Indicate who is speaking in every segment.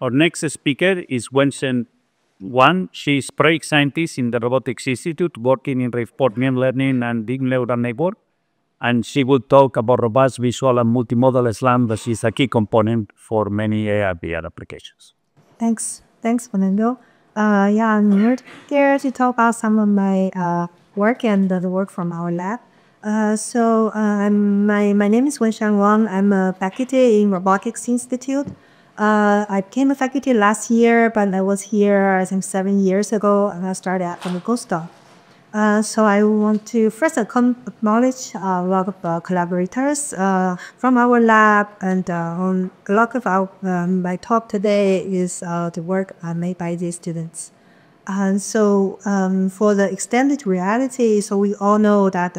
Speaker 1: Our next speaker is Wenshan Wang. She is project scientist in the Robotics Institute working in reinforcement learning and deep neural network. And she will talk about robust visual and multimodal SLAM, which is a key component for many AR/VR applications.
Speaker 2: Thanks, Fernando. I'm here to talk about some of my work and the work from our lab. My name is Wenshan Wang. I'm a faculty in Robotics Institute. I became a faculty last year, but I was here, I think, 7 years ago, and I started at the postdoc. So I want to first acknowledge a lot of collaborators from our lab, and on a lot of our my talk today is the work made by these students. And so for the extended reality, so we all know that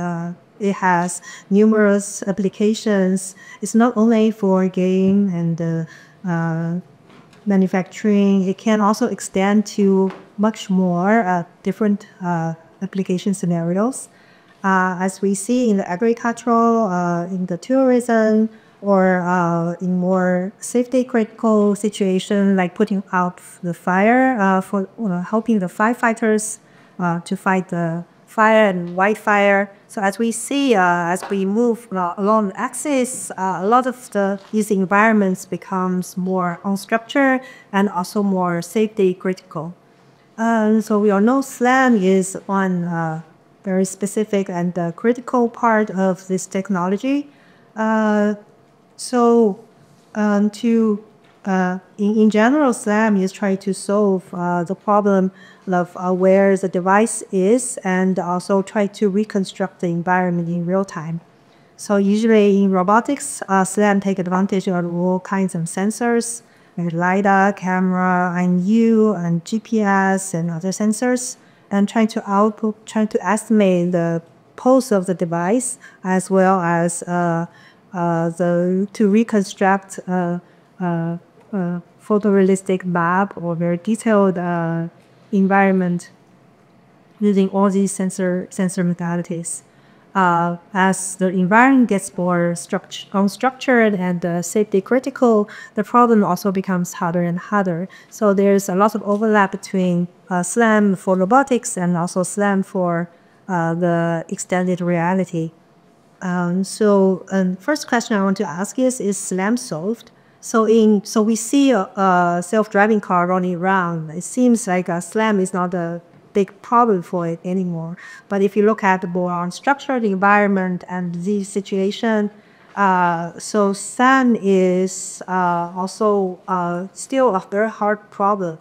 Speaker 2: it has numerous applications. It's not only for game and manufacturing. It can also extend to much more different application scenarios. As we see in the agricultural, in the tourism, or in more safety critical situation like putting out the fire for helping the firefighters to fight the fire and wildfire. So as we see, as we move along the axis, a lot of these environments becomes more unstructured and also more safety critical. So we all know SLAM is one very specific and critical part of this technology. In general, SLAM is trying to solve the problem of where the device is and also try to reconstruct the environment in real time. So usually in robotics, SLAM take advantage of all kinds of sensors, like LiDAR, camera, IMU, and GPS, and other sensors, and trying to estimate the pose of the device, as well as to reconstruct photorealistic map or very detailed environment using all these sensor modalities. As the environment gets more unstructured and safety critical, the problem also becomes harder and harder. So there's a lot of overlap between SLAM for robotics and also SLAM for the extended reality. First question I want to ask is SLAM solved? So we see a self-driving car running around. It seems like SLAM is not a big problem for it anymore. But if you look at the more unstructured environment and the situation, so SLAM is also still a very hard problem.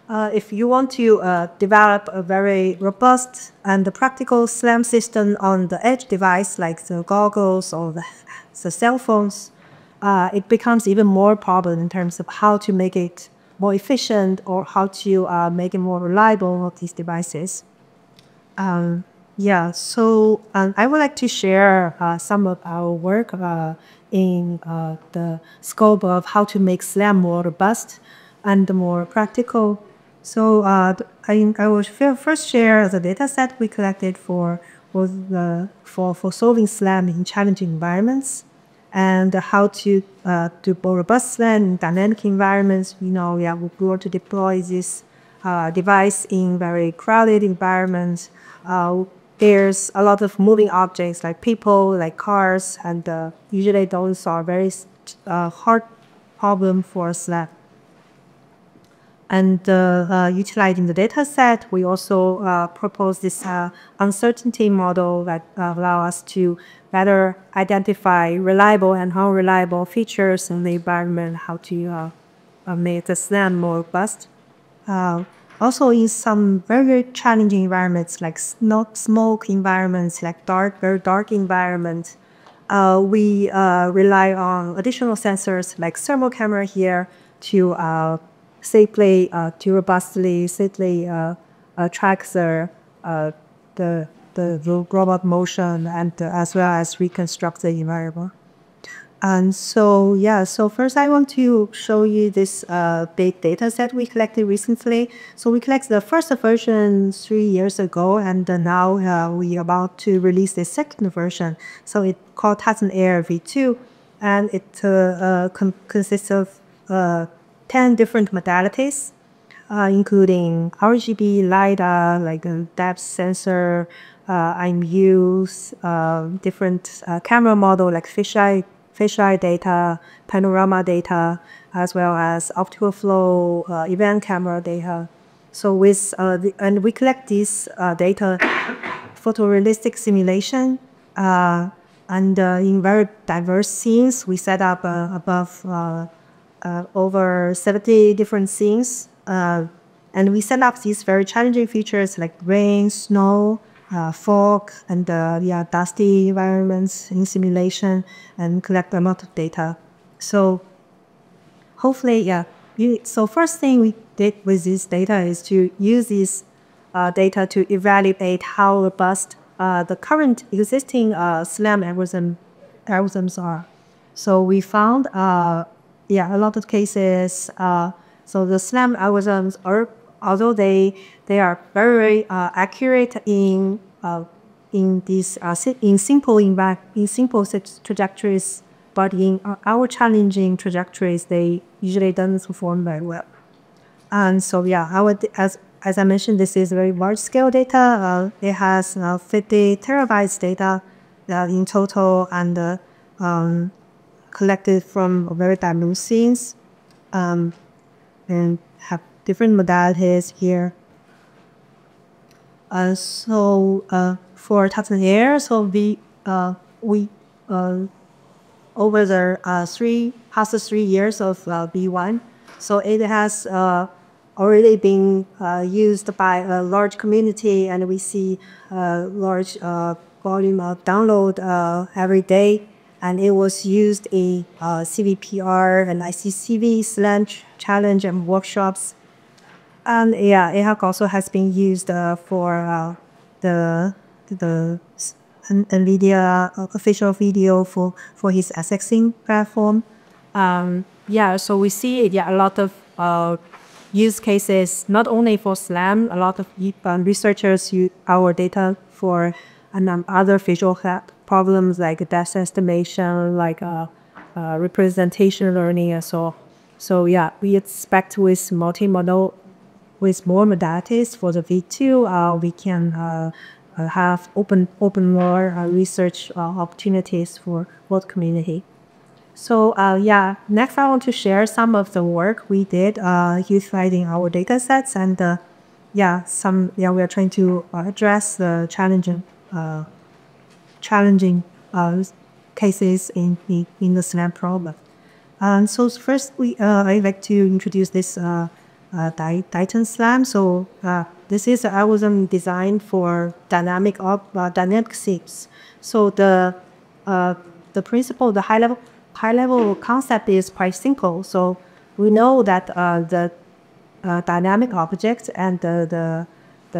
Speaker 2: If you want to develop a very robust and practical SLAM system on the edge device, like the goggles or the cell phones, it becomes even more problem in terms of how to make it more efficient or how to make it more reliable of these devices. I would like to share some of our work in the scope of how to make SLAM more robust and more practical. So I will first share the data set we collected for solving SLAM in challenging environments, and how to do more robust SLAM in dynamic environments. We want to deploy this device in very crowded environments. There's a lot of moving objects like people, like cars, and usually those are very hard problem for SLAM. And utilizing the data set, we also propose this uncertainty model that allow us to better identify reliable and unreliable features in the environment, how to make the SLAM more robust. Also in some very challenging environments, like smoke environments, like very dark environments, we rely on additional sensors like thermal camera here to safely, robustly track the robot motion and as well as reconstruct the environment. And so first I want to show you this big data set we collected recently. So we collected the first version 3 years ago, and now we are about to release the second version. So it's called Titan Air V2, and it consists of 10 different modalities, including RGB, LiDAR, like a depth sensor, IMUs, different camera model like fisheye data, panorama data, as well as optical flow, event camera data. So and we collect this data, photorealistic simulation, and in very diverse scenes. We set up over 70 different scenes. And we set up these very challenging features like rain, snow, fog, and dusty environments in simulation, and collect a lot of data. So hopefully, so first thing we did with this data is to use this data to evaluate how robust the current existing SLAM algorithms are. So we found, a lot of cases. So the SLAM algorithms are, although they are very accurate in these in simple trajectories, but in our challenging trajectories, they usually don't perform very well. And so as I mentioned, this is very large scale data. It has 50 terabytes data in total, and collected from very diverse scenes, and have different modalities here. For Tufts Air, so we over the past 3 years of B1, so it has already been used by a large community, and we see a large volume of download every day. And it was used in CVPR and ICCV SLAM challenge and workshops. And it also has been used for the NVIDIA official video for his SXing platform. So we see a lot of use cases, not only for SLAM. A lot of researchers use our data for other visual problems like depth estimation, like representation learning, and so. So we expect with multimodal, with more modalities for the V2, we can have open more research opportunities for both community. So next I want to share some of the work we did utilizing our data sets, and we are trying to address the challenging cases in the SLAM problem. So first I'd like to introduce this Titan SLAM. So this is an algorithm designed for dynamic shapes. So the principle, the high level concept is quite simple. So we know that the dynamic object and the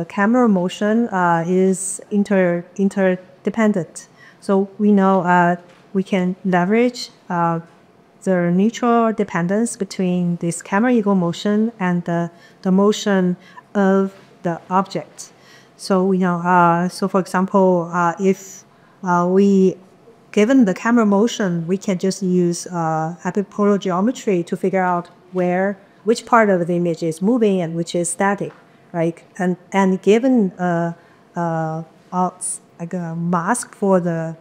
Speaker 2: camera motion is interdependent. So we know we can leverage the neutral dependence between this camera ego motion and the motion of the object. So we know, so for example, if we given the camera motion, we can just use epipolar geometry to figure out which part of the image is moving and which is static, right? And given like a mask for the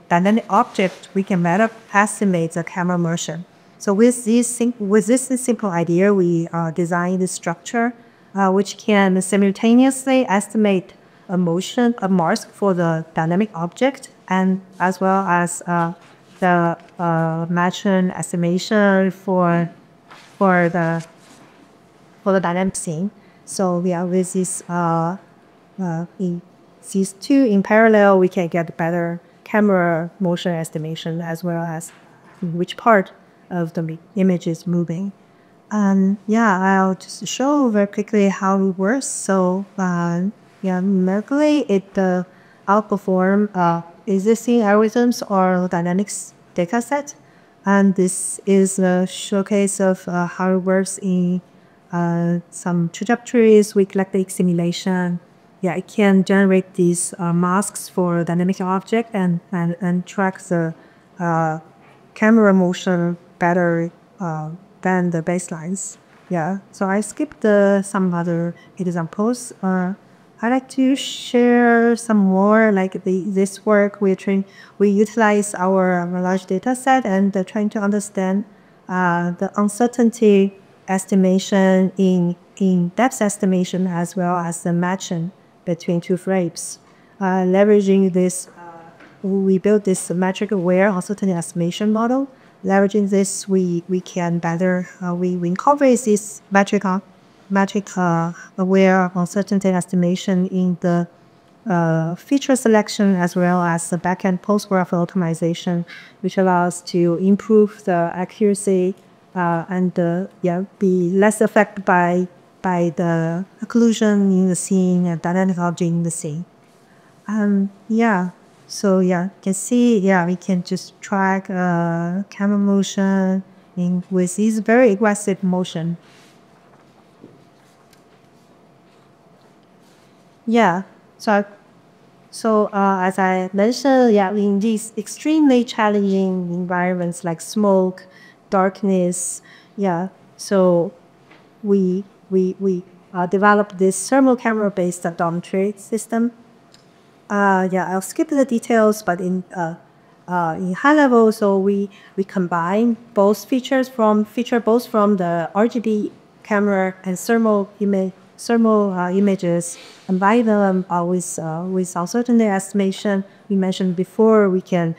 Speaker 2: dynamic object, we can better estimate the camera motion. So with this simple idea, we designed this structure which can simultaneously estimate a mask for the dynamic object, and as well as the matching estimation for the dynamic scene. So with this these two in parallel, we can get better camera motion estimation, as well as which part of the image is moving. And I'll just show very quickly how it works. So numerically, it outperform existing algorithms or dynamics dataset. And this is a showcase of how it works in some trajectories. We collect the simulation. It can generate these masks for dynamic object and track the camera motion better than the baselines. Yeah, so I skipped some other examples. I'd like to share some more, like this work we utilize our large data set and trying to understand the uncertainty estimation in depth estimation as well as the matching between two frames. Leveraging this, we built this metric aware uncertainty estimation model. Leveraging this, we can better, we incorporate this metric aware uncertainty estimation in the feature selection as well as the backend post-graph optimization, which allows to improve the accuracy and be less affected by the occlusion in the scene and dynamic object in the scene. So you can see, we can just track camera motion with this very aggressive motion. So as I mentioned, in these extremely challenging environments like smoke, darkness, so we developed this thermal camera-based odometry system. I'll skip the details, but in high level, so we combine both features both from the RGB camera and thermal images, combine them with uncertainty estimation. We mentioned before we can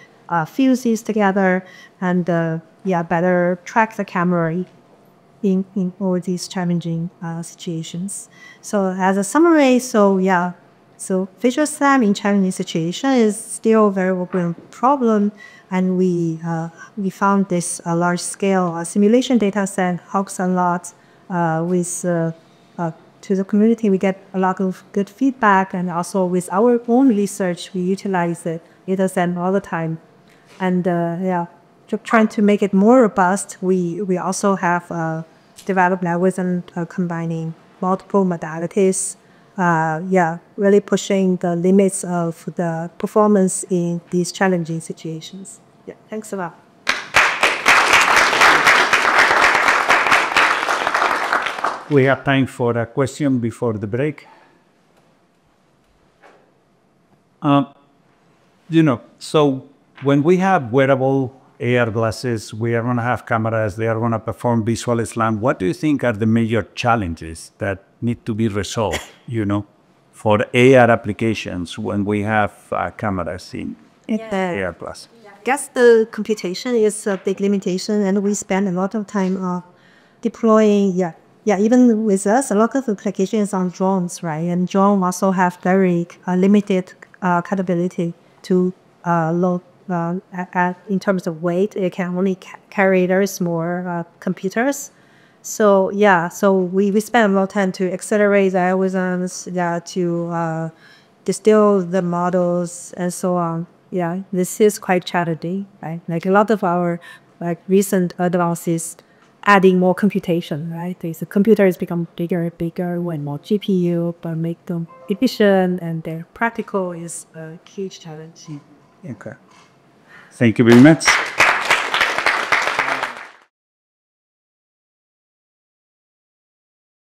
Speaker 2: fuse these together and better track the camera in all these challenging situations. So as a summary, so visual SLAM in challenging situation is still a very open problem, and we found this large-scale simulation data set helps a lot to the community. We get a lot of good feedback, and also with our own research, we utilize the data set all the time. And trying to make it more robust, we also have developed algorithms combining multiple modalities. Really pushing the limits of the performance in these challenging situations. Thanks a lot.
Speaker 1: We have time for a question before the break. So when we have wearable AR glasses, we are going to have cameras, they are going to perform visual SLAM. What do you think are the major challenges that need to be resolved, for AR applications when we have cameras in AR Plus?
Speaker 2: I guess the computation is a big limitation, and we spend a lot of time deploying, even with us, a lot of applications on drones, right? And drones also have very limited capability to load. In terms of weight, it can only carry very small computers. So so we spend a lot of time to accelerate the algorithms, to distill the models and so on. This is quite challenging, right? Like a lot of our recent advances, adding more computation, right? The computers become bigger and bigger when more GPU, but make them efficient and they're practical is a huge challenge.
Speaker 1: Okay. Thank you very much.